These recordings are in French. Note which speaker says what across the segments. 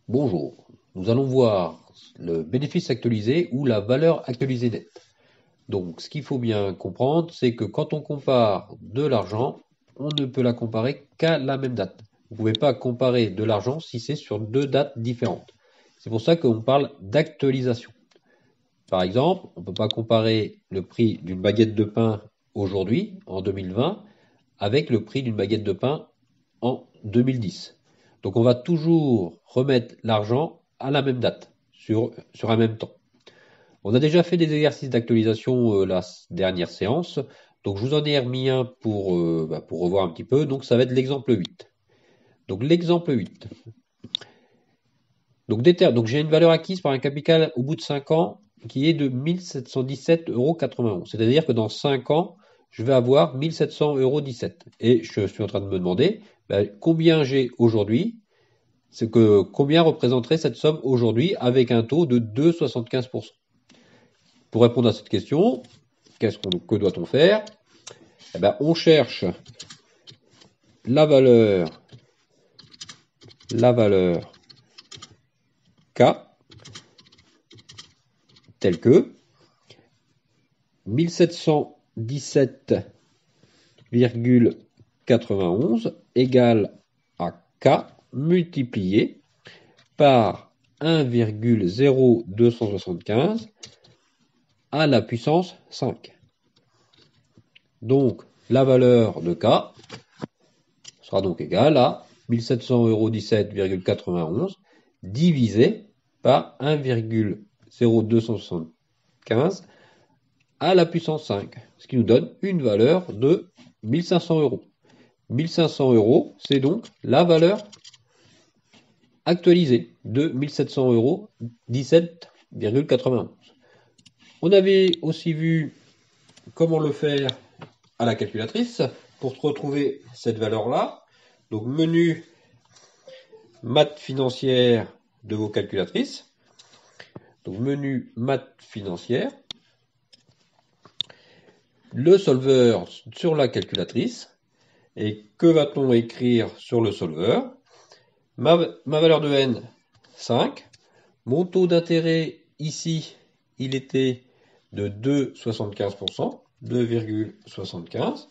Speaker 1: Bonjour, nous allons voir le bénéfice actualisé ou la valeur actualisée nette. Donc, ce qu'il faut bien comprendre, c'est que quand on compare de l'argent, on ne peut la comparer qu'à la même date. Vous ne pouvez pas comparer de l'argent si c'est sur deux dates différentes. C'est pour ça qu'on parle d'actualisation. Par exemple, on ne peut pas comparer le prix d'une baguette de pain aujourd'hui, en 2020, avec le prix d'une baguette de pain en 2010. Donc on va toujours remettre l'argent à la même date, sur un même temps. On a déjà fait des exercices d'actualisation la dernière séance, donc je vous en ai remis un pour revoir un petit peu, donc ça va être l'exemple 8. Donc l'exemple 8. Donc j'ai une valeur acquise par un capital au bout de 5 ans qui est de 1717,91 €. C'est-à-dire que dans 5 ans, je vais avoir 1700,17 €. Et je suis en train de me demander combien j'ai aujourd'hui, combien représenterait cette somme aujourd'hui avec un taux de 2,75%. Pour répondre à cette question, que doit-on faire? On cherche la valeur K telle que 1717,91 égale à K multiplié par 1,0275 à la puissance 5. Donc, la valeur de K sera donc égale à 1700,17,91 divisé par 1,0275 à la puissance 5, ce qui nous donne une valeur de 1500 €. 1500 €, c'est donc la valeur actualisée de 1700 € 17,91. On avait aussi vu comment le faire à la calculatrice pour retrouver cette valeur-là. Donc menu maths financières de vos calculatrices. Donc menu maths financières. Le solveur sur la calculatrice. Et que va-t-on écrire sur le solveur? Ma valeur de n, 5. Mon taux d'intérêt ici, il était de 2,75%, 2,75.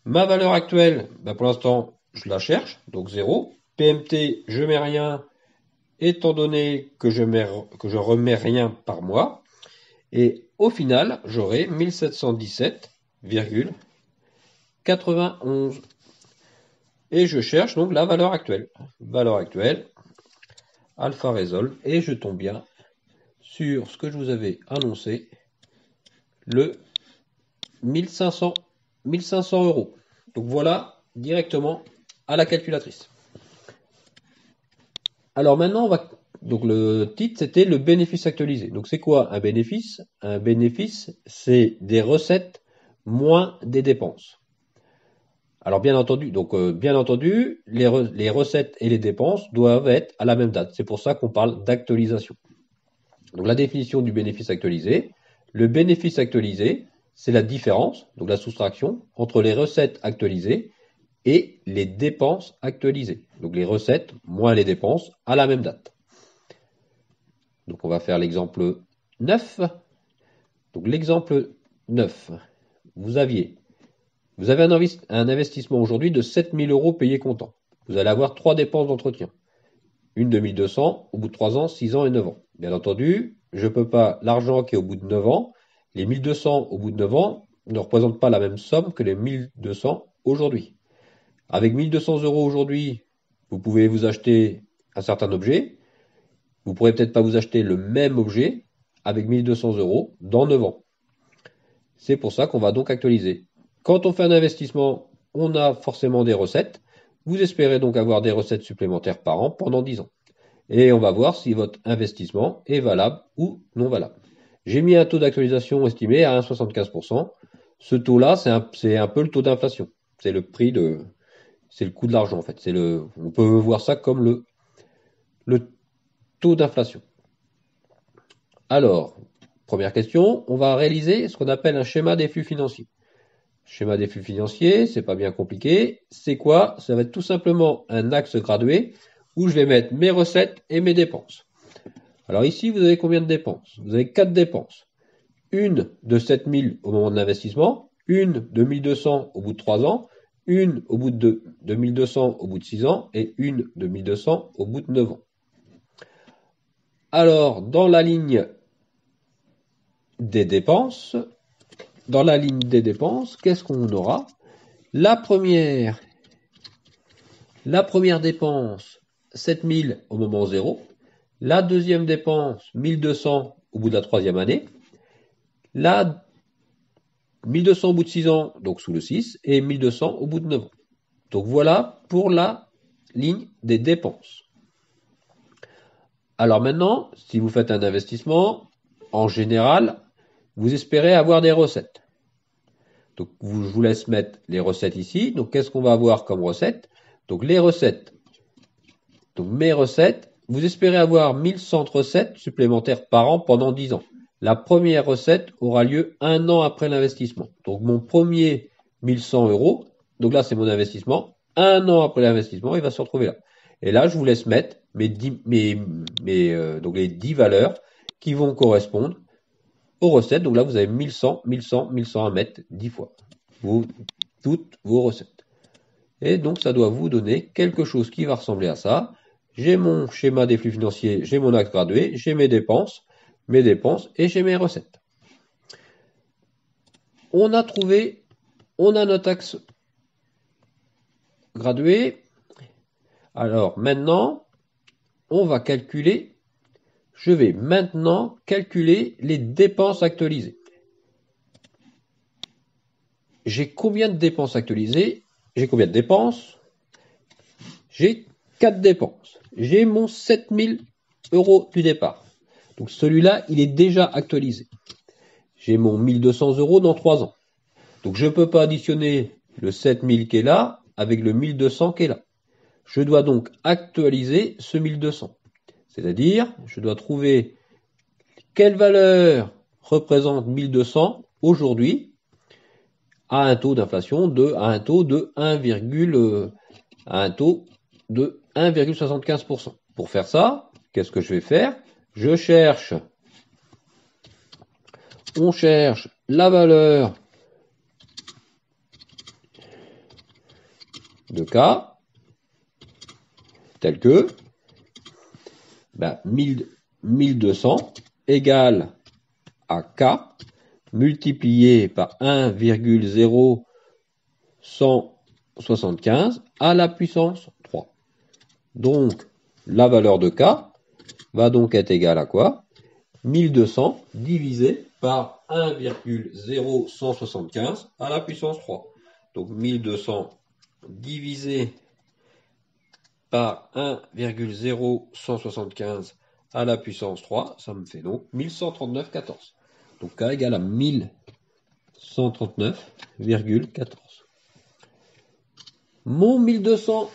Speaker 1: Ma valeur actuelle, pour l'instant, je la cherche, donc 0. PMT, je mets rien, étant donné que je remets rien par mois. Et au final, j'aurai 1717,91. Et je cherche donc la valeur actuelle. Valeur actuelle, alpha résolve, et je tombe bien sur ce que je vous avais annoncé, le 1500 €. Donc voilà, directement à la calculatrice. Alors maintenant, donc le titre, c'était le bénéfice actualisé. Donc c'est quoi un bénéfice? Un bénéfice, c'est des recettes moins des dépenses. Alors bien entendu, les recettes et les dépenses doivent être à la même date. C'est pour ça qu'on parle d'actualisation. Donc la définition du bénéfice actualisé. Le bénéfice actualisé, c'est la différence, donc la soustraction, entre les recettes actualisées et les dépenses actualisées. Donc les recettes moins les dépenses à la même date. Donc on va faire l'exemple 9. Donc l'exemple 9, vous avez un investissement aujourd'hui de 7000 € payé comptant. Vous allez avoir 3 dépenses d'entretien. Une de 1200 au bout de 3 ans, 6 ans et 9 ans. Bien entendu, je ne peux pas, l'argent qui est au bout de 9 ans, les 1200 au bout de 9 ans ne représentent pas la même somme que les 1200 aujourd'hui. Avec 1200 € aujourd'hui, vous pouvez vous acheter un certain objet. Vous ne pourrez peut-être pas vous acheter le même objet avec 1200 € dans 9 ans. C'est pour ça qu'on va donc actualiser. Quand on fait un investissement, on a forcément des recettes. Vous espérez donc avoir des recettes supplémentaires par an pendant 10 ans. Et on va voir si votre investissement est valable ou non valable. J'ai mis un taux d'actualisation estimé à 1,75%. Ce taux-là, c'est un peu le taux d'inflation. C'est le coût de l'argent en fait. On peut voir ça comme le taux d'inflation. Alors, première question, on va réaliser ce qu'on appelle un schéma des flux financiers. Schéma des flux financiers, c'est pas bien compliqué. C'est quoi? Ça va être tout simplement un axe gradué où je vais mettre mes recettes et mes dépenses. Alors ici, vous avez combien de dépenses? Vous avez 4 dépenses. Une de 7000 au moment de l'investissement, une de 1200 au bout de 3 ans, une au bout de 1200 au bout de 6 ans et une de 1200 au bout de 9 ans. Alors, dans la ligne des dépenses, qu'est-ce qu'on aura? La première dépense, 7000 au moment 0. La deuxième dépense, 1200 au bout de la troisième année. La 1200 au bout de 6 ans, donc sous le 6, et 1200 au bout de 9 ans. Donc voilà pour la ligne des dépenses. Alors maintenant, si vous faites un investissement, en général, vous espérez avoir des recettes. Donc je vous laisse mettre les recettes ici. Donc qu'est-ce qu'on va avoir comme recettes? Donc les recettes. Donc mes recettes, vous espérez avoir 1100 recettes supplémentaires par an pendant 10 ans. La première recette aura lieu 1 an après l'investissement. Donc mon premier 1100 euros, donc là c'est mon investissement, 1 an après l'investissement, il va se retrouver là. Et là, je vous laisse mettre donc les 10 valeurs qui vont correspondre aux recettes. Donc là, vous avez 1100, 1100, 1100 à mettre 10 fois. Toutes vos recettes. Et donc, ça doit vous donner quelque chose qui va ressembler à ça. J'ai mon schéma des flux financiers, j'ai mon axe gradué, j'ai mes dépenses et j'ai mes recettes. On a notre axe gradué. Alors maintenant, je vais maintenant calculer les dépenses actualisées. J'ai combien de dépenses actualisées? J'ai combien de dépenses? J'ai 4 dépenses. J'ai mon 7000 euros du départ. Donc celui-là, il est déjà actualisé. J'ai mon 1200 euros dans 3 ans. Donc je ne peux pas additionner le 7000 qui est là avec le 1200 qui est là. Je dois donc actualiser ce 1200. C'est-à-dire, je dois trouver quelle valeur représente 1200 aujourd'hui à un taux d'inflation à un taux de 1,75%. Pour faire ça, qu'est-ce que je vais faire? On cherche la valeur de K telle que 1200 égale à K multiplié par 1,0175 à la puissance 3. Donc, la valeur de K va donc être égale à quoi? 1200 divisé par 1,0175 à la puissance 3. Donc 1200 divisé par 1,0175 à la puissance 3, ça me fait donc 1139,14. Donc K égale à 1139,14. Mon 1200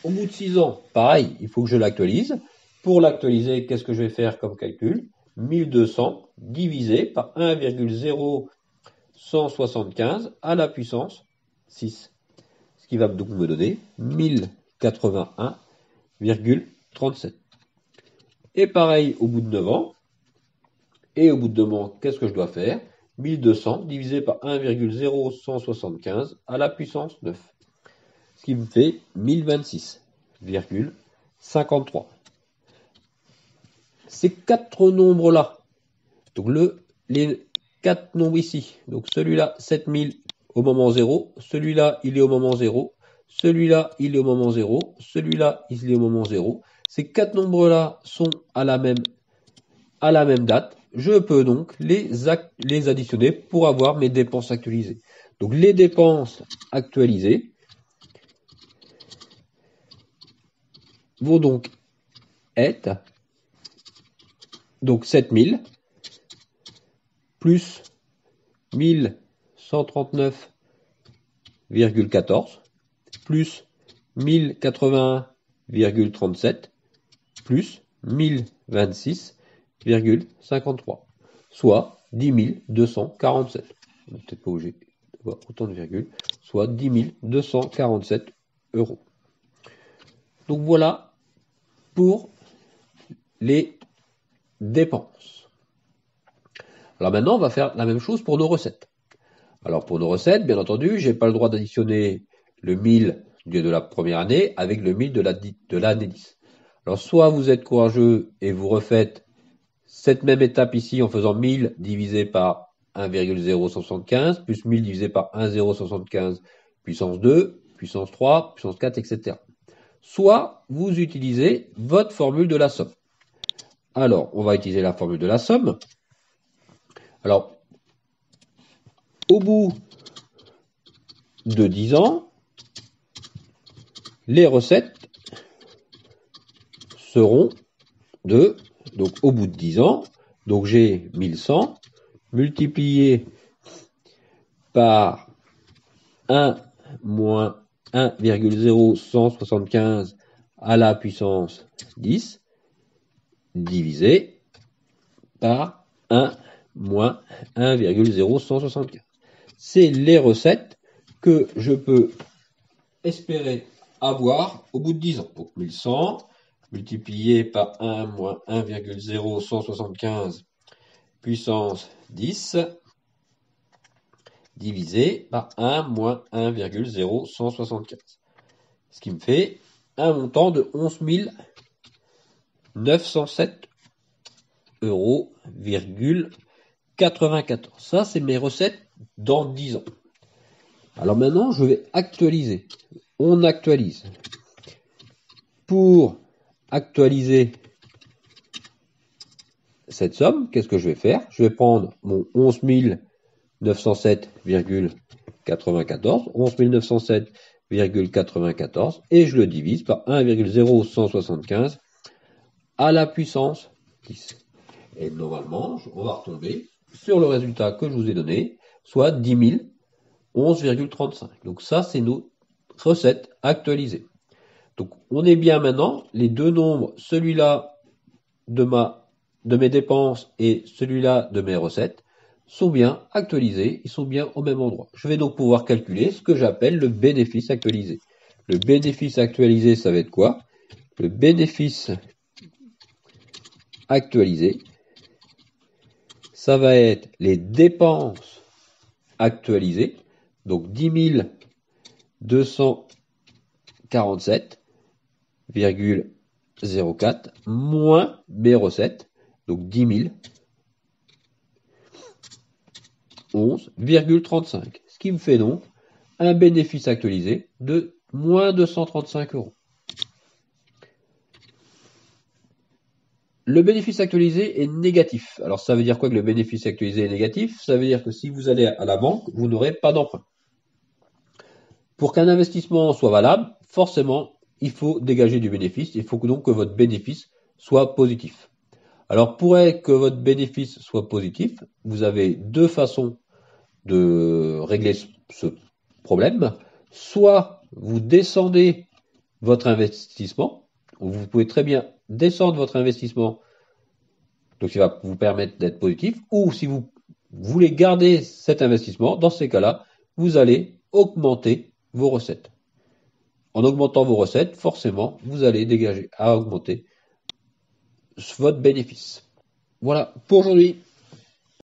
Speaker 1: au bout de 6 ans, pareil, il faut que je l'actualise. Pour l'actualiser, qu'est-ce que je vais faire comme calcul? 1200 divisé par 1,0175 à la puissance 6. Ce qui va donc me donner 1081,37. Et pareil au bout de 9 ans. Et au bout de 9 ans, qu'est-ce que je dois faire? 1200 divisé par 1,0175 à la puissance 9. Ce qui me fait 1026,53. Ces 4 nombres-là, donc les 4 nombres ici, donc celui-là 7000 au moment 0, celui-là il est au moment 0, celui-là il est au moment 0, celui-là il est au moment 0. Ces 4 nombres-là sont à la même date. Je peux donc les additionner pour avoir mes dépenses actualisées. Donc les dépenses actualisées vont donc être donc 7000 plus 1139,14 plus 1081,37 plus 1026,53, soit 10 247. On n'est peut-être pas obligé d'avoir autant de virgules, soit 10 247 euros. Donc voilà pour les dépenses. Alors maintenant, on va faire la même chose pour nos recettes. Alors pour nos recettes, bien entendu, j'ai pas le droit d'additionner le 1000 de la première année avec le 1000 de l'année 10. Alors soit vous êtes courageux et vous refaites cette même étape ici en faisant 1000 divisé par 1,0175 plus 1000 divisé par 1,075 puissance 2, puissance 3, puissance 4, etc. Soit vous utilisez votre formule de la somme. Alors, on va utiliser la formule de la somme. Alors, au bout de 10 ans, les recettes seront de, donc au bout de 10 ans, donc j'ai 1100 multiplié par 1 moins 1,0175 à la puissance 10 divisé par 1 moins 1,0175. C'est les recettes que je peux espérer avoir au bout de 10 ans. Donc 1100 multiplié par 1 moins 1,0175 puissance 10 divisé par 1 moins 1,0175. Ce qui me fait un montant de 11 907 euros, 94. Ça, c'est mes recettes dans 10 ans. Alors maintenant, je vais actualiser. On actualise. Pour actualiser cette somme, qu'est-ce que je vais faire? Je vais prendre mon 11 907,94, 11 907,94 et je le divise par 1,0175 à la puissance 10. Et normalement, on va retomber sur le résultat que je vous ai donné, soit 10 011,35. Donc ça, c'est nos recettes actualisées. Donc on est bien maintenant, les deux nombres, celui-là de mes dépenses et celui-là de mes recettes, sont bien actualisés, ils sont bien au même endroit. Je vais donc pouvoir calculer ce que j'appelle le bénéfice actualisé. Le bénéfice actualisé, ça va être quoi? Le bénéfice actualisé, ça va être les dépenses actualisées, donc 10 247,04 moins mes recettes, donc 10 011,35. Ce qui me fait donc un bénéfice actualisé de moins 235 euros. Le bénéfice actualisé est négatif. Alors ça veut dire quoi que le bénéfice actualisé est négatif? Ça veut dire que si vous allez à la banque, vous n'aurez pas d'emprunt. Pour qu'un investissement soit valable, forcément, il faut dégager du bénéfice. Il faut donc que votre bénéfice soit positif. Alors pour que votre bénéfice soit positif, vous avez deux façons de régler ce problème. Soit vous descendez votre investissement, vous pouvez très bien descendre votre investissement, donc ça va vous permettre d'être positif, ou si vous voulez garder cet investissement, dans ces cas-là, vous allez augmenter vos recettes. En augmentant vos recettes, forcément, vous allez dégager à augmenter votre bénéfice. Voilà pour aujourd'hui.